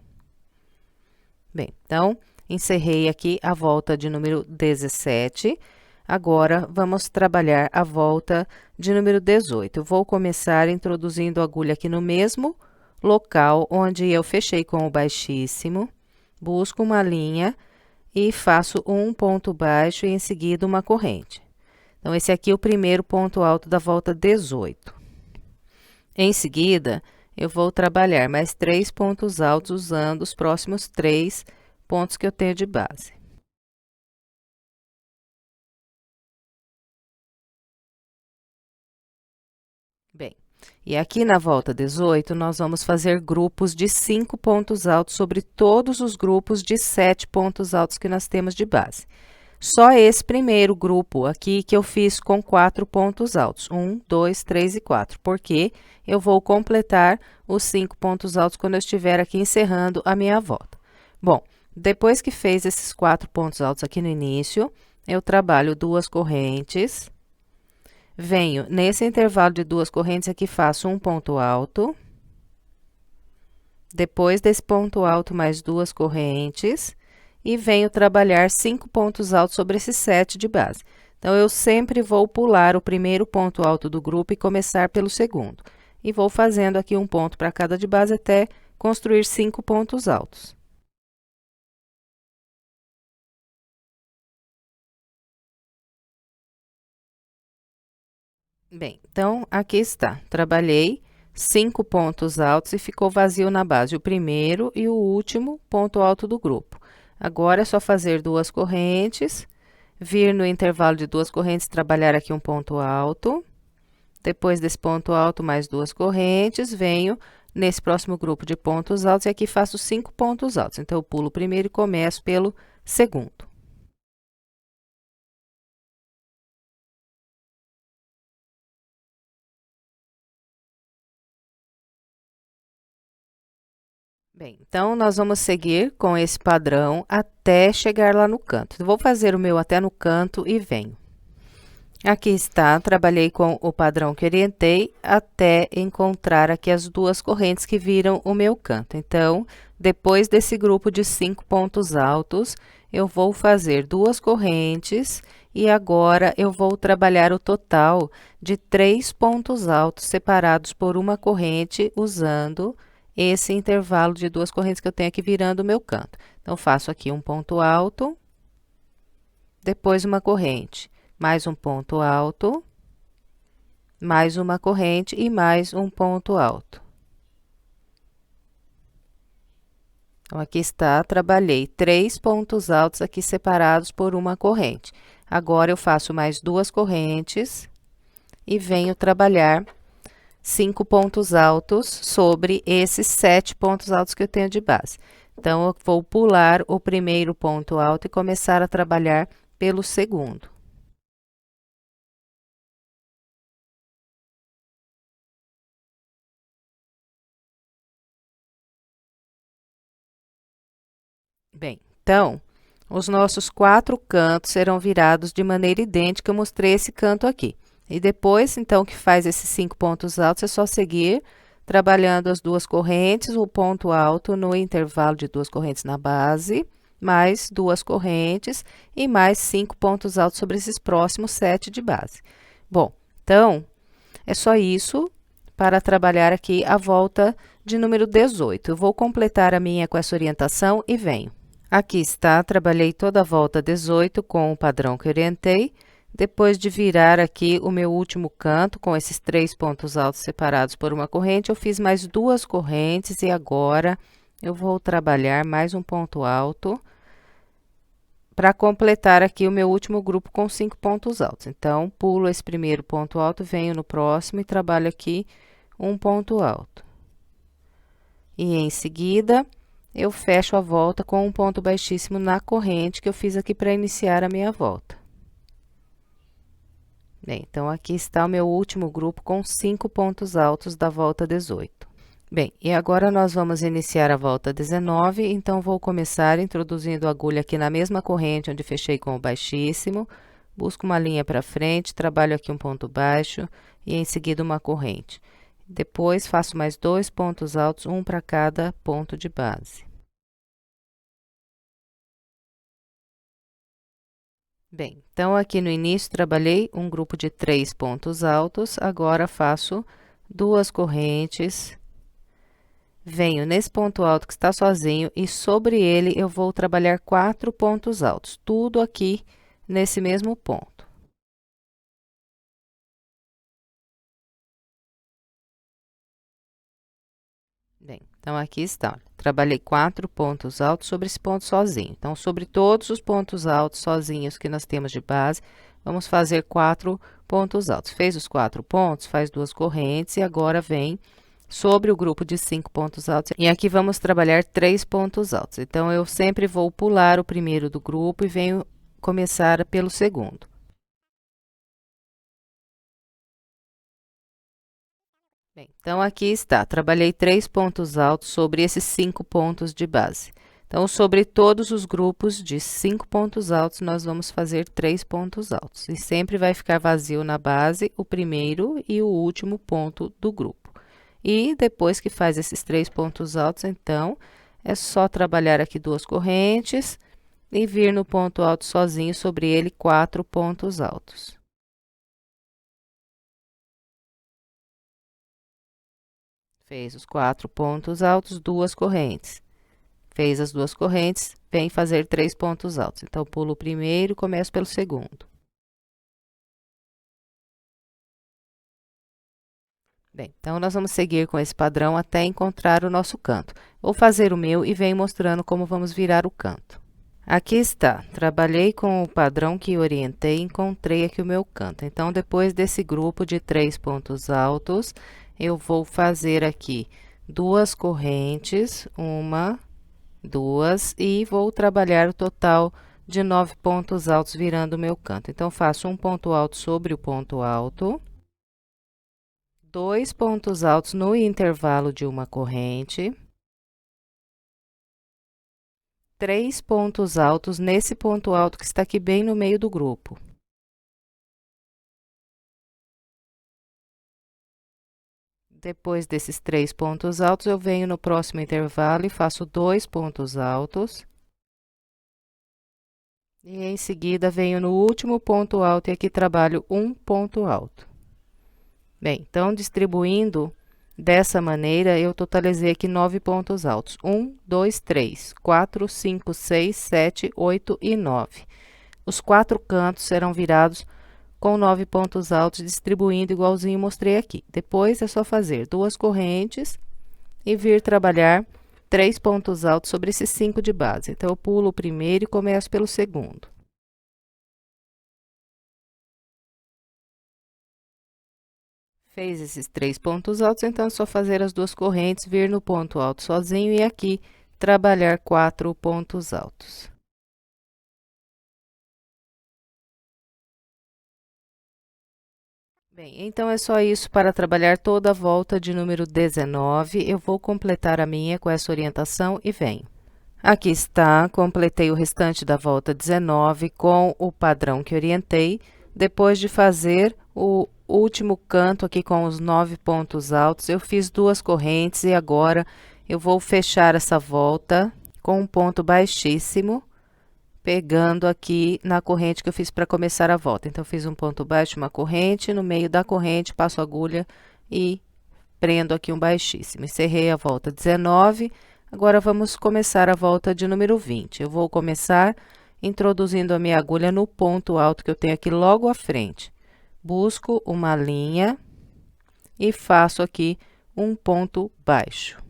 Bem, então, encerrei aqui a volta de número 17. Agora, vamos trabalhar a volta de número 18. Eu vou começar introduzindo a agulha aqui no mesmo local onde eu fechei com o baixíssimo. Busco uma linha e faço um ponto baixo e em seguida uma corrente. Então, esse aqui é o primeiro ponto alto da volta 18. Em seguida, eu vou trabalhar mais 3 pontos altos usando os próximos 3 pontos que eu tenho de base. Bem, e aqui na volta 18, nós vamos fazer grupos de 5 pontos altos sobre todos os grupos de 7 pontos altos que nós temos de base. Só esse primeiro grupo aqui que eu fiz com 4 pontos altos, 1, 2, 3 e 4, porque eu vou completar os 5 pontos altos quando eu estiver aqui encerrando a minha volta. Bom, depois que fez esses 4 pontos altos aqui no início, eu trabalho 2 correntes. Venho nesse intervalo de 2 correntes aqui, faço um ponto alto. Depois desse ponto alto, mais 2 correntes. E venho trabalhar 5 pontos altos sobre esses 7 de base. Então, eu sempre vou pular o primeiro ponto alto do grupo e começar pelo segundo. E vou fazendo aqui um ponto para cada de base até construir 5 pontos altos. Bem, então, aqui está. Trabalhei 5 pontos altos e ficou vazio na base o primeiro e o último ponto alto do grupo. Agora, é só fazer 2 correntes, vir no intervalo de 2 correntes, trabalhar aqui um ponto alto. Depois desse ponto alto, mais 2 correntes, venho nesse próximo grupo de pontos altos e aqui faço 5 pontos altos. Então, eu pulo o primeiro e começo pelo segundo. Bem, então, nós vamos seguir com esse padrão até chegar lá no canto. Eu vou fazer o meu até no canto e venho. Aqui está, trabalhei com o padrão que orientei até encontrar aqui as 2 correntes que viram o meu canto. Então, depois desse grupo de 5 pontos altos, eu vou fazer 2 correntes e agora eu vou trabalhar o total de 3 pontos altos separados por uma corrente usando esse intervalo de 2 correntes que eu tenho aqui virando o meu canto. Então, faço aqui um ponto alto, depois uma corrente, mais um ponto alto, mais uma corrente e mais um ponto alto. Então, aqui está, trabalhei 3 pontos altos aqui separados por uma corrente. Agora, eu faço mais 2 correntes e venho trabalhar 5 pontos altos sobre esses 7 pontos altos que eu tenho de base. Então, eu vou pular o primeiro ponto alto e começar a trabalhar pelo segundo. Bem, então, os nossos 4 cantos serão virados de maneira idêntica, eu mostrei esse canto aqui. E depois, então, que faz esses 5 pontos altos, é só seguir trabalhando as 2 correntes, o ponto alto no intervalo de 2 correntes na base, mais 2 correntes e mais 5 pontos altos sobre esses próximos 7 de base. Bom, então, é só isso para trabalhar aqui a volta de número 18. Eu vou completar a minha com essa orientação e venho. Aqui está, trabalhei toda a volta 18 com o padrão que orientei. Depois de virar aqui o meu último canto, com esses 3 pontos altos separados por uma corrente, eu fiz mais 2 correntes e agora eu vou trabalhar mais um ponto alto para completar aqui o meu último grupo com 5 pontos altos. Então, pulo esse primeiro ponto alto, venho no próximo e trabalho aqui um ponto alto. E em seguida, eu fecho a volta com um ponto baixíssimo na corrente que eu fiz aqui para iniciar a minha volta. Bem, então, aqui está o meu último grupo com 5 pontos altos da volta 18. Bem, e agora nós vamos iniciar a volta 19, então, vou começar introduzindo a agulha aqui na mesma corrente onde fechei com o baixíssimo, busco uma linha para frente, trabalho aqui um ponto baixo e em seguida uma corrente. Depois, faço mais 2 pontos altos, um para cada ponto de base. Bem, então, aqui no início, trabalhei um grupo de 3 pontos altos, agora faço 2 correntes, venho nesse ponto alto que está sozinho e sobre ele eu vou trabalhar 4 pontos altos, tudo aqui nesse mesmo ponto. Bem, então, aqui está, trabalhei 4 pontos altos sobre esse ponto sozinho. Então, sobre todos os pontos altos sozinhos que nós temos de base, vamos fazer 4 pontos altos. Fez os 4 pontos, faz 2 correntes e agora vem sobre o grupo de 5 pontos altos. E aqui vamos trabalhar 3 pontos altos. Então, eu sempre vou pular o primeiro do grupo e venho começar pelo segundo. Bem, então, aqui está, trabalhei 3 pontos altos sobre esses 5 pontos de base. Então, sobre todos os grupos de 5 pontos altos, nós vamos fazer 3 pontos altos. E sempre vai ficar vazio na base o primeiro e o último ponto do grupo. E depois que faz esses 3 pontos altos, então, é só trabalhar aqui 2 correntes e vir no ponto alto sozinho, sobre ele 4 pontos altos. Fez os 4 pontos altos, 2 correntes. Fez as 2 correntes, vem fazer 3 pontos altos. Então, pulo o primeiro e começo pelo segundo. Bem, então, nós vamos seguir com esse padrão até encontrar o nosso canto. Vou fazer o meu e venho mostrando como vamos virar o canto. Aqui está, trabalhei com o padrão que orientei, encontrei aqui o meu canto. Então, depois desse grupo de 3 pontos altos, eu vou fazer aqui 2 correntes, uma, 2, e vou trabalhar o total de 9 pontos altos virando o meu canto. Então, faço um ponto alto sobre o ponto alto, 2 pontos altos no intervalo de uma corrente, 3 pontos altos nesse ponto alto que está aqui bem no meio do grupo. Depois desses 3 pontos altos, eu venho no próximo intervalo e faço 2 pontos altos. E em seguida, venho no último ponto alto e aqui trabalho um ponto alto. Bem, então, distribuindo dessa maneira, eu totalizei aqui 9 pontos altos. 1, 2, 3, 4, 5, 6, 7, 8 e 9. Os 4 cantos serão virados com 9 pontos altos, distribuindo igualzinho mostrei aqui. Depois, é só fazer 2 correntes e vir trabalhar 3 pontos altos sobre esses 5 de base. Então, eu pulo o primeiro e começo pelo segundo. Fez esses 3 pontos altos, então, é só fazer as 2 correntes, vir no ponto alto sozinho e aqui trabalhar 4 pontos altos. Bem, então é só isso para trabalhar toda a volta de número 19. Eu vou completar a minha com essa orientação e venho. Aqui está, completei o restante da volta 19 com o padrão que orientei, depois de fazer o último canto aqui com os 9 pontos altos, eu fiz 2 correntes e agora eu vou fechar essa volta com um ponto baixíssimo, pegando aqui na corrente que eu fiz para começar a volta. Então, eu fiz um ponto baixo, uma corrente, no meio da corrente, passo a agulha e prendo aqui um baixíssimo. Encerrei a volta 19, agora vamos começar a volta de número 20. Eu vou começar introduzindo a minha agulha no ponto alto que eu tenho aqui logo à frente. Busco uma linha e faço aqui um ponto baixo.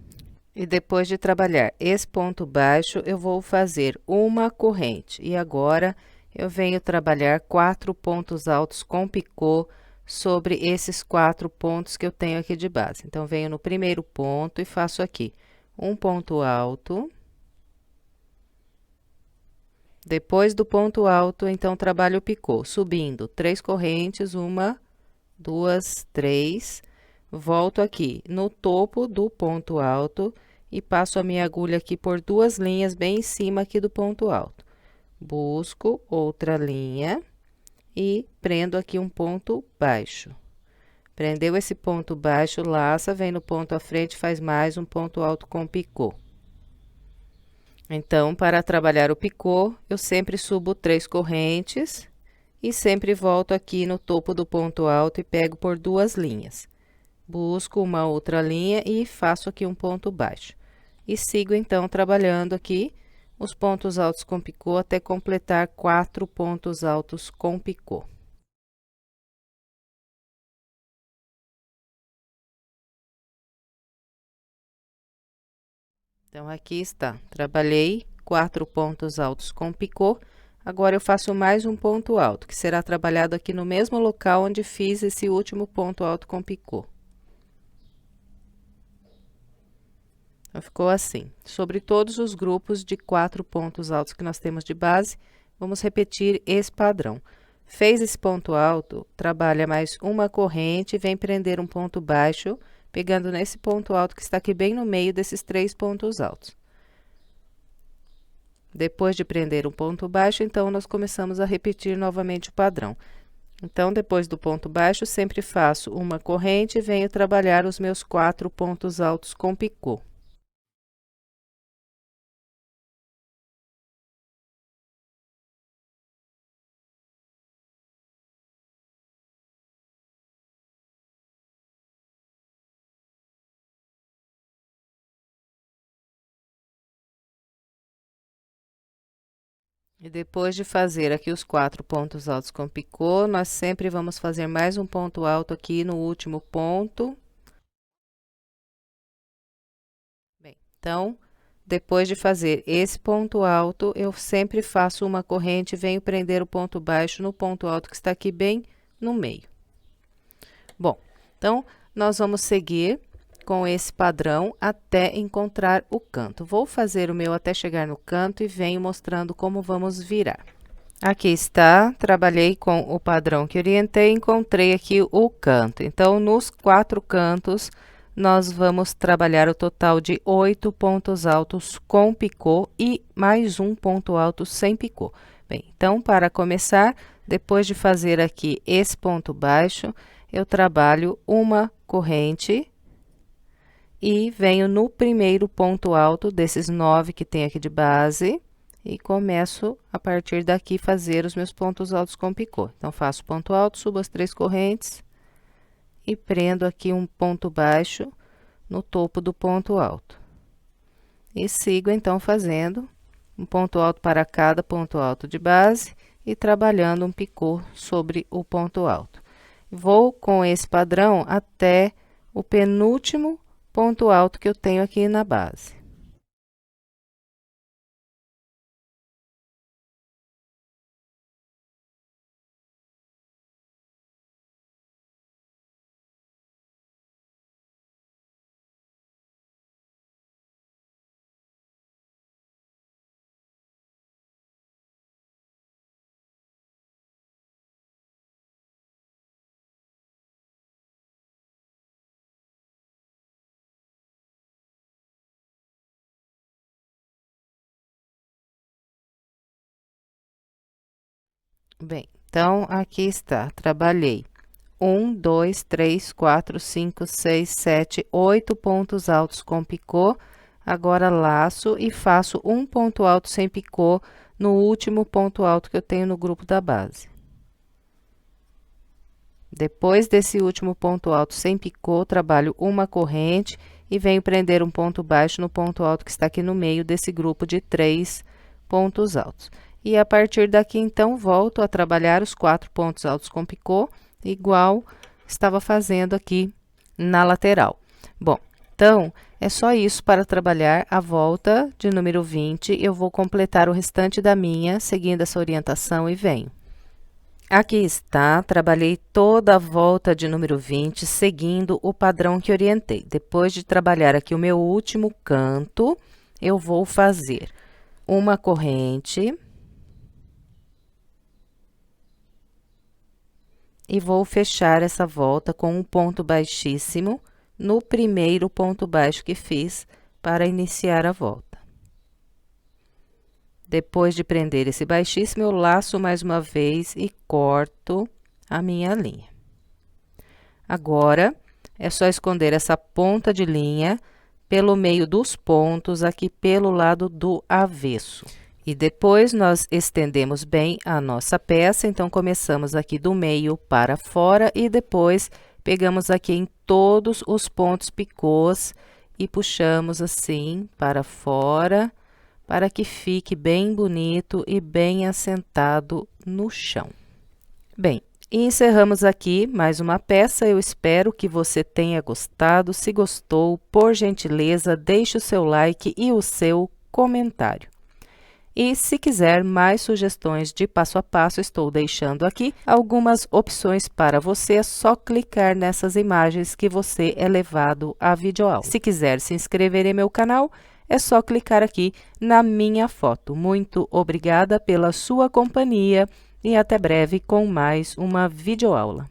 E depois de trabalhar esse ponto baixo, eu vou fazer uma corrente. E agora, eu venho trabalhar 4 pontos altos com picô sobre esses 4 pontos que eu tenho aqui de base. Então, venho no primeiro ponto e faço aqui um ponto alto. Depois do ponto alto, então, trabalho o picô, subindo 3 correntes, 1, 2, 3. Volto aqui no topo do ponto alto e passo a minha agulha aqui por 2 linhas bem em cima aqui do ponto alto. Busco outra linha e prendo aqui um ponto baixo. Prendeu esse ponto baixo, laça, vem no ponto à frente, faz mais um ponto alto com picô. Então, para trabalhar o picô, eu sempre subo 3 correntes e sempre volto aqui no topo do ponto alto e pego por 2 linhas. Busco uma outra linha e faço aqui um ponto baixo. E sigo, então, trabalhando aqui os pontos altos com picô até completar 4 pontos altos com picô. Então, aqui está. Trabalhei 4 pontos altos com picô. Agora, eu faço mais um ponto alto, que será trabalhado aqui no mesmo local onde fiz esse último ponto alto com picô. Então, ficou assim. Sobre todos os grupos de 4 pontos altos que nós temos de base, vamos repetir esse padrão. Fez esse ponto alto, trabalha mais uma corrente e vem prender um ponto baixo, pegando nesse ponto alto que está aqui bem no meio desses 3 pontos altos. Depois de prender um ponto baixo, então, nós começamos a repetir novamente o padrão. Então, depois do ponto baixo, sempre faço uma corrente e venho trabalhar os meus 4 pontos altos com picô. E depois de fazer aqui os 4 pontos altos com picô, nós sempre vamos fazer mais um ponto alto aqui no último ponto. Bem, então, depois de fazer esse ponto alto, eu sempre faço uma corrente e venho prender o ponto baixo no ponto alto que está aqui bem no meio. Bom, então, nós vamos seguir com esse padrão até encontrar o canto. Vou fazer o meu até chegar no canto e venho mostrando como vamos virar. Aqui está, trabalhei com o padrão que orientei, encontrei aqui o canto. Então, nos 4 cantos, nós vamos trabalhar o total de 8 pontos altos com picô e mais um ponto alto sem picô. Bem, então, para começar, depois de fazer aqui esse ponto baixo, eu trabalho uma corrente e venho no primeiro ponto alto desses 9 que tem aqui de base e começo a partir daqui fazer os meus pontos altos com picô. Então, faço ponto alto, subo as 3 correntes e prendo aqui um ponto baixo no topo do ponto alto. E sigo, então, fazendo um ponto alto para cada ponto alto de base e trabalhando um picô sobre o ponto alto. Vou com esse padrão até o penúltimo ponto alto que eu tenho aqui na base. Bem, então, aqui está, trabalhei 1, 2, 3, 4, 5, 6, 7, 8 pontos altos com picô. Agora, laço e faço um ponto alto sem picô no último ponto alto que eu tenho no grupo da base. Depois desse último ponto alto sem picô, trabalho uma corrente e venho prender um ponto baixo no ponto alto que está aqui no meio desse grupo de 3 pontos altos. E a partir daqui, então, volto a trabalhar os 4 pontos altos com picô, igual estava fazendo aqui na lateral. Bom, então, é só isso para trabalhar a volta de número 20. Eu vou completar o restante da minha, seguindo essa orientação, e venho. Aqui está, trabalhei toda a volta de número 20, seguindo o padrão que orientei. Depois de trabalhar aqui o meu último canto, eu vou fazer uma corrente e vou fechar essa volta com um ponto baixíssimo no primeiro ponto baixo que fiz para iniciar a volta. Depois de prender esse baixíssimo, eu laço mais uma vez e corto a minha linha. Agora, é só esconder essa ponta de linha pelo meio dos pontos, aqui pelo lado do avesso. E depois, nós estendemos bem a nossa peça, então, começamos aqui do meio para fora e depois pegamos aqui em todos os pontos picôs e puxamos assim para fora, para que fique bem bonito e bem assentado no chão. Bem, e encerramos aqui mais uma peça. Eu espero que você tenha gostado. Se gostou, por gentileza, deixe o seu like e o seu comentário. E se quiser mais sugestões de passo a passo, estou deixando aqui algumas opções para você. É só clicar nessas imagens que você é levado à videoaula. Se quiser se inscrever em meu canal, é só clicar aqui na minha foto. Muito obrigada pela sua companhia e até breve com mais uma videoaula.